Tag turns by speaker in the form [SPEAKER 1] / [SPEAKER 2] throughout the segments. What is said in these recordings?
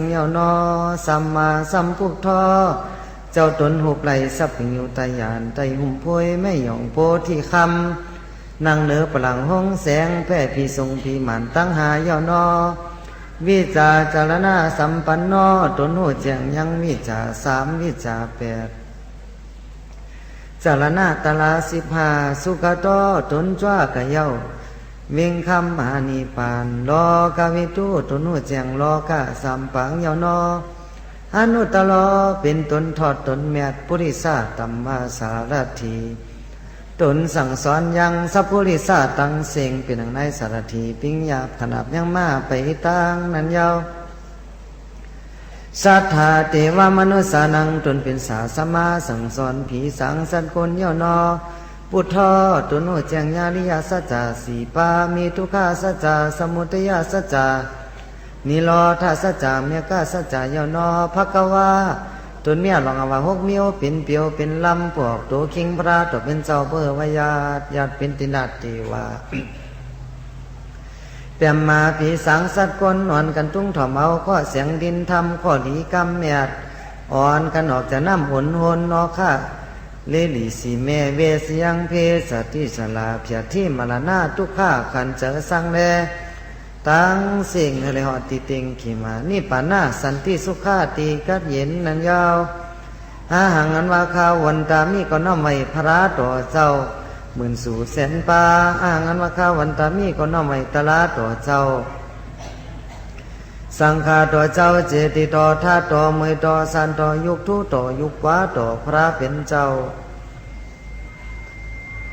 [SPEAKER 1] เงานอสัมมาสัมพุทธเจ้าตนหุบไหลสับปิงอยู่ตายานไตหุ่มพวยไม่หย่องโพที่คำนั่งเหนือปลังห้องแสงแพ่พี่ทรงพี่หมันตั้งหาเยานอวิจาจารณะสัมปันนอตนหูแจ้งยังวิจาสามวิจาแปดจารณะตลา15สุขโตตนจ้ากะเย้าวิ่งคำมานิปานรอกาวิตูตนหูแจ้งรอกะสัมปังเยานออนุตลอเป็นตนทอดตนแมดปุริสาตัมมาสารถีตนสั่งสอนยังสัพพุริสาตังเสงเป็นอย่างในสารถีปิงหยาบถนับยังมาไปตังนั้นยาวสัทธาเทวมนุษย์สานังตนเป็นสาสมาสั่งสอนผีสังสันคนเยานอพุทธะตนโอแจ้งญาลิยาสัจจะสีปามีทุกขาสัจจะสมุทัยสัจจะนิโรธาสัจจะเมกะสัจจะเยานอภควาตนเมียลองอวาหกมิวเป็นเปียวเป็นลำปวกตัวคิงพระตัวเป็นเจ้าเบอร์วายาญาติเป็นตินาติวาเปี่ยมมาผีสังสัตว์คนนอนกันตุ้งถ่อมเอาข้อเสียงดินทำข้อหลีกำเมียดอ่อนกันออกจากน้ำหนหนนอค่ะเลลีสีเมเวสยังเพสติสลาเพียที่มรณะทุกข้าขันเจอสังแลตั้งสิ่งเลยหอติเต็งขีมานี่ปานาสันติสุขาตีกัดเย็นนันยาวอาหังอันว่าข้าวันตามีก็น้อมไว้พระต่อเจ้าหมื่นสู่แสนปาอาหังอันว่าข้าวันตามีก็น้อมไว้ตลาต่อเจ้าสังฆาต่อเจ้าเจติต่อท่าต่อมือต่อสันต่อยุคทุต่อยุควาต่อพระเป็นเจ้า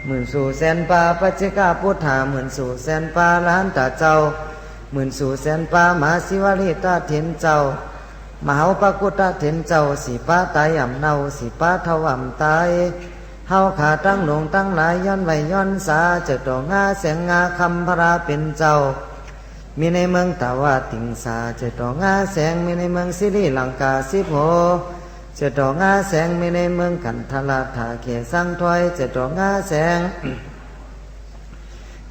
[SPEAKER 1] หมื่นสู่แสนปาปัจเจกาพุทธาหมื่นสู่แสนปาล้านตาเจ้าหมื่นสู่แสนปามหาศิวลิตาเถนเจ้ามหาปกุตตาเถนเจ้าสีป้าตายอ่ำเนาสีป้าทว่ำตายเฮาขาตั้งหลงตั้งหลายย้อนไว้ย้อนสาเจิดดอกงาแสงงาคำพระเป็นเจ้ามีในเมืองตาวาติงสาเจิดดอกงาแสงมีในเมืองสิริลังกาสิบโหเจิดดอกงาแสงมีในเมืองกันทลาถาเขสังถอยเจิดดอกงาแสง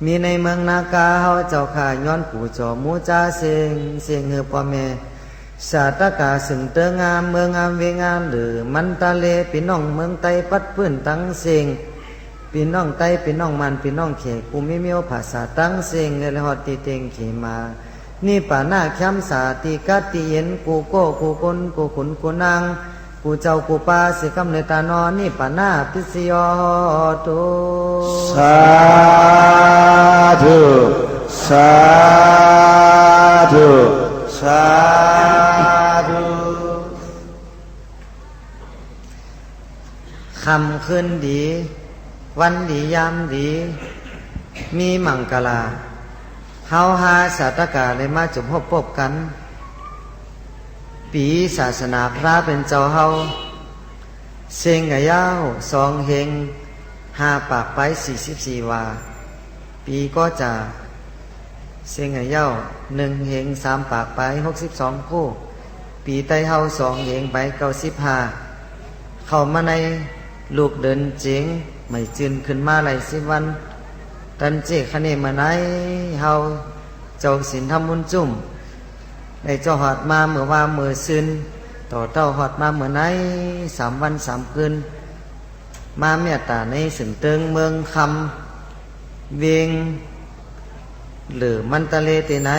[SPEAKER 1] มีในเมืองนากาเฮาเจ้าข้าย้อนปู่จอมูจาเสียงเฮือพ่อแม่ชาตกาสึงเตงามเมืองงามเวงามหรือมันตาเลพี่น้องเมืองไตปัดพื้นตั้งเสียงพี่น้องไตพี่น้องมันพี่น้องเขกูไม่มีภาษาตั้งเสียงเลยหอดตีเต็งขีมานี่ป่าหน้าค้ำสาติกัดตีเย็นกูโก้กูคนกูขุนกูนางกูเจ้ากูปาสิกำเนตานอนนี่ป่าหน้าพิสยอตุ
[SPEAKER 2] สาธุสาธุสาธุ
[SPEAKER 1] คำขึ้นดีวันดียามดีมีมังกลาเฮาหาสาตกาเลยมาจุมพบกันปีศาสนาพระเป็นเจ้าเฮาเซงกะยาว2เฮง5ปากไป44วาปีก็จะเซงกะยาว1เฮง3ปากไป62คู่ปีไตเฮา2เฮงไป95เข้ามาในลูกเดินเจ๋งไม่จืนขึ้นมาไหล10วันตันเจคะเนมาไหนเฮาเจ้าศีลทำบุญจุ่มได้เจ้าหอดมาเมื่อว่ามือซึนต่อเต้าหอดมาเมื่อไหน3 วัน3 คืนมาเมตตาในสึงเติงเมืองคำเวียงหรือมันตะเลตีไหน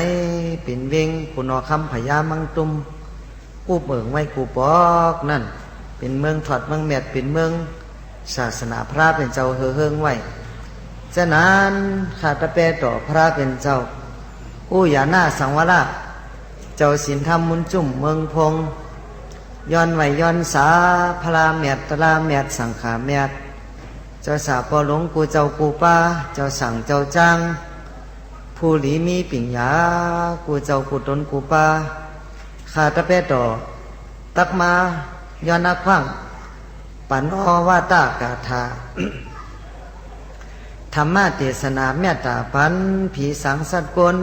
[SPEAKER 1] ปิ่นเวียงกุนอคำพญามังตุมกูเบิงไว้กูปอกนั่นเป็นเมืองถอดเมืองเมียดเป็นเมืองศาสนาพระเป็นเจ้าเฮืองไว้ฉะนั้นข้าตะเปต่อพระเป็นเจ้าอู้อย่าหน้าสังวระเจ้าศีลธรรมมุนจุ่มเมืองพงย้อนไหวย้อนสาพลาเมียดตลาเมียดสังขาเมียดเจ้าสาปอหลงกูเจ้ากูป้าเจ้าสั่งเจ้าจ้างผู้หลีมีปิ่งยากูเจ้ากูตนกูป้าข้าตะเปต่อตักมาย้อนนักพังปันอวาตากาธาธรรมะเทศนาเมตตาพันผีสังสัตกล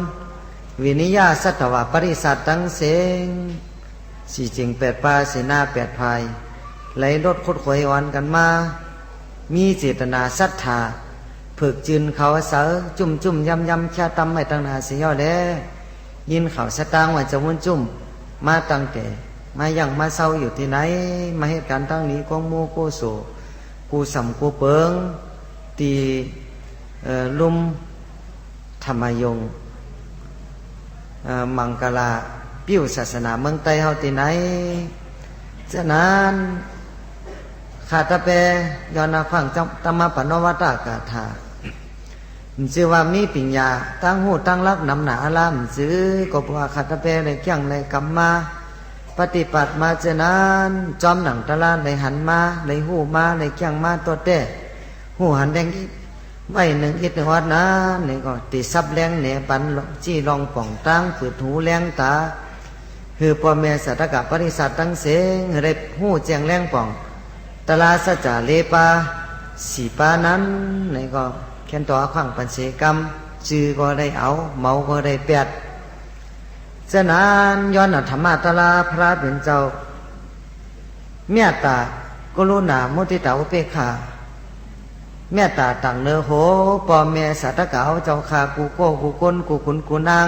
[SPEAKER 1] วินิยาสัตวะปริสัตตังเสงสี่จริง8 ปาสีนา8 ภายไหลรถคดขวยอ่อนกันมามีเจตนาศรัทธาฝึกจืนเขาเสาจุ่มยำแค่ตำไม่ตั้งนาเสียแล้วยินเขาสตางว่าจะวุ่นจุ่ม มาตั้งแต่มายังมาเศร้าอยู่ที่ไหนมาเหตุการณ์ทั้งนี้ของหมู่กูโสกูสำกูเปิงตีลุ่มธรรมยงมังกลาปิ้วศาสนาเมืองไต้เฮาที่ไหนฉะนั้นขาตะเปยอนาฟังธรรมปนวัตกาถาชื่อว่ามีปัญญาตั้งหูตั้งรักนำหนาอารามซื้อก็บอกว่าขาตะเปในเกี่ยงในกรรมมาปฏิบัติมาฉะนั้นจอมหนังตะลาในหันมาในหูมาในเกี่ยงมาตัวเต้หูหันแดงไว้หนึ่งอิดหนึ่งวัดนะนี่ก็ติซับแรงเหนือปันจี้ลองป่องตั้งฝืดหูแรงตาคือพ่อแม่สัตกับปริสัตตั้งเสงเร็บหูแจงแรงป่องตลาสัจจาเลปาสีปานั้นนี่ก็แค่นต่อขังปัญเสกรรมจือก็ได้เอาเมาก็ได้แปดฉะนั้นย้อนธรรมะตลาพระเป็นเจ้าเมตตากรุณามุทิตาอุเบกขาเมตตาตั้งเนื้อโหพ่อแม่สัตกะเอาเจ้าข้ากูโก้กูก้นกูขุนกูนาง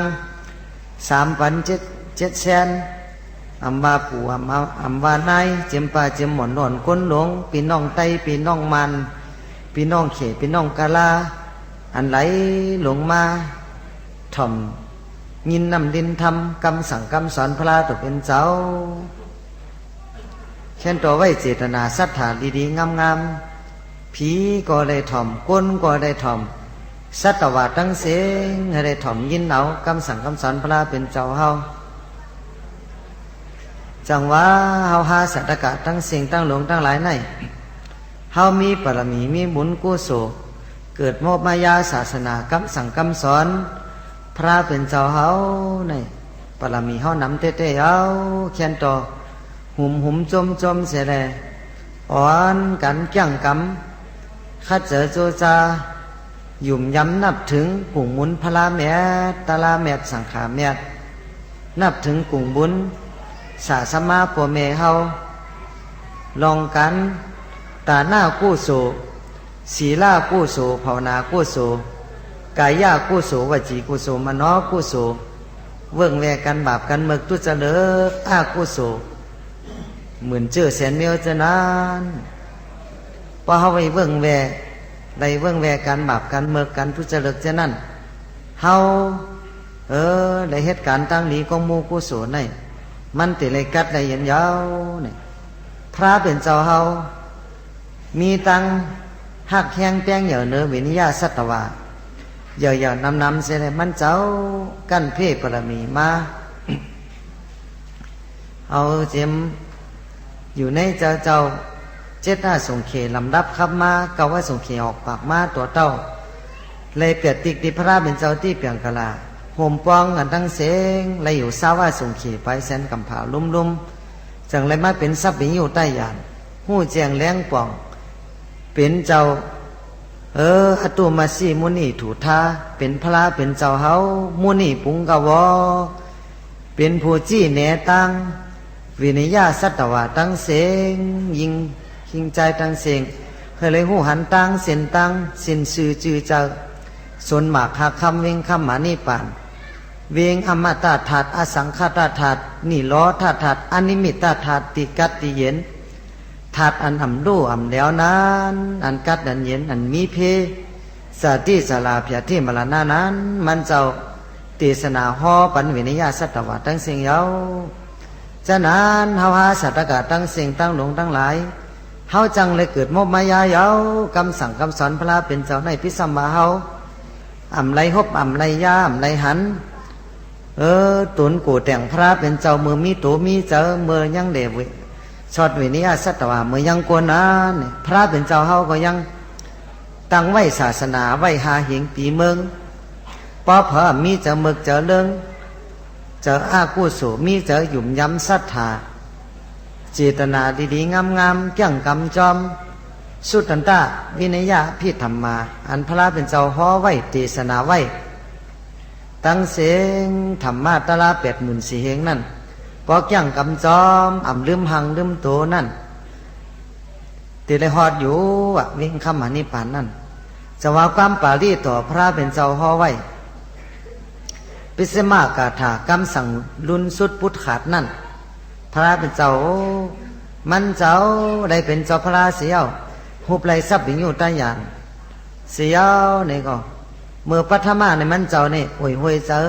[SPEAKER 1] 3,700,000อัมบาปู่อัมบานายเจมปาเจมหมอนนอนก้นหลงปีน้องไตปีน้องมันปีน้องเขปีน้องกาลาอันไหลหลงมาถ่อมยินนำดินทำกำสั่งกำสอนพระตกเป็นเจ้าแค่นตัวไว้เจตนาศรัทธาดีๆงามๆผีก็ได้ถ่อมก้นก็ได้ถ่อมสัตวะตั้งเสงให้ได้ถ่อมยินเอากำสั่งกำสอนพระเป็นเจ้าเฮาจังว่าเฮาหาสัตกะตั้งเสียงตั้งหลงตั้งหลายในเฮามีปรมีมีบุญกุศลเกิดโมมายาศาสนากำสั่งกำสอนพระเป็นเจ้าเฮาในปรมีเฮานำเต้ๆเอาแค่นต่อหุ่มจมเสียแลอ่อนกันเกี่ยงกำคัดเจอโจจาหยุ่มย้ำนับถึงกุ่งมุนพลาแมดตาลาแมดสังขาแมดนับถึงกุ่งบุญสาสมาปัวเมเฮาลองกันตาหน้ากู้โสศีลากู้โสภาวนากู้โสกายากู้โสวจีกู้โสมโนกู้โสเวิ้งแวกันบาปกันเมึกตุจเลิกอากู้โสเหมือนเจอแสนเมียวจะนานพอเฮาไปเวิ้งแวได้เวิ้งแวกันบาปกันเมึกกันตุจเลิกจะนั่นเฮาได้เหตุการณ์ตั้งนี้ของหมู่กู้โสในมันติเลยกัดได้ยันยาวนี่พระเป็นเจ้าเฮามีตังหักแข้งแป้งเหย่อเนื้อวิญญาสัตวะเหย่อนำเสียเลยมันเจ้ากั้นเพ่ปรมีมา เอาเจมอยู่ในเจ้าเจตนาส่งเขลำดับขับมาเกาว่าส่งเขออกปากมาตัวเต้าเลยเปียดติกดิพระเป็นเจ้าที่เปียงกะลาห่มปองกันตั้งเสงเลยอยู่ซาว่าส่งเขไปแสนกำผาลุ่มจังเลยมาเป็นทรัพย์สินอยู่ใต้ยานหู้แจงแรงป่องเป็นเจ้าอตุมาสีมุนีถูทาเป็นพระเป็นเจ้าเฮามุนีปุงกวอเป็นผู้จี้แหนตังวินิยาสัตวะตั้งเสงยิงหิงใจตั้งเสงเคยเลยหูหันตังเส้นตังเส้นสื่อจือเจ้าสนหมากหาคำเวงคำหมานิปานเวงอมตะถาดอสังขตถาดนี่ล้อถาดอนิมิตถาดติกัดติเย็นถาดอันอ่ำดูอ่ำแล้วนั้นอันกัดอันเย็นอันมีเพสาติสลาเพียที่มรณะนั้นมันเจ้าเทศนาห่อปันวินิยาสัตวะตั้งเสียงเยาฉะนั้นเฮาหาสัตกะตั้งเสียงตั้งหลงตั้งหลายเฮาจังเลยเกิดโมมายาเยากำสั่งคำสอนพระเป็นเจ้าในพิสัมมาเฮาอ่ำไรฮบอ่ำไรยาอ่ำไรหันตุนกูแต่งพระเป็นเจ้ามือมีตัวมีเจอมือยังเดวิชอดวินิยาสัตวะมือยังกวนนั้นพระเป็นเจ้าเฮาก็ยังตั้งไว้ศาสนาไว้หาหิงปีเมืองปอเพอมีเจอมึกเจอเลิงเจออากุศลมีเจอหยุ่มย้ำศรัทธาเจตนาดีๆงามๆเกี่ยงกำจอมสุตันตะวินัยพิธรรมาอันพระเป็นเจ้าห่อไว้เทศนาไว้ตั้งเสียงธรรมะตะลา84,000เหงนั่นพอเกี่ยงกำจอมอ่ำลืมหังลืมโตนั่นติเลยหอดอยู่วิ่งคำหานิพพานนั่นจะว่าความปารีต่อพระเป็นเจ้าห่อไว้ปิสมากาถากำสั่งลุนสุดพุทธขาดนั่น พระเป็นเจ้ามันเจ้าได้เป็นเจ้าพระเสียวหุบไหลทรัพย์อยู่ใต้ยานเสียวนี่ก็เมื่อปัทมาในมันเจ้านี่ห่วยห่วยเจอ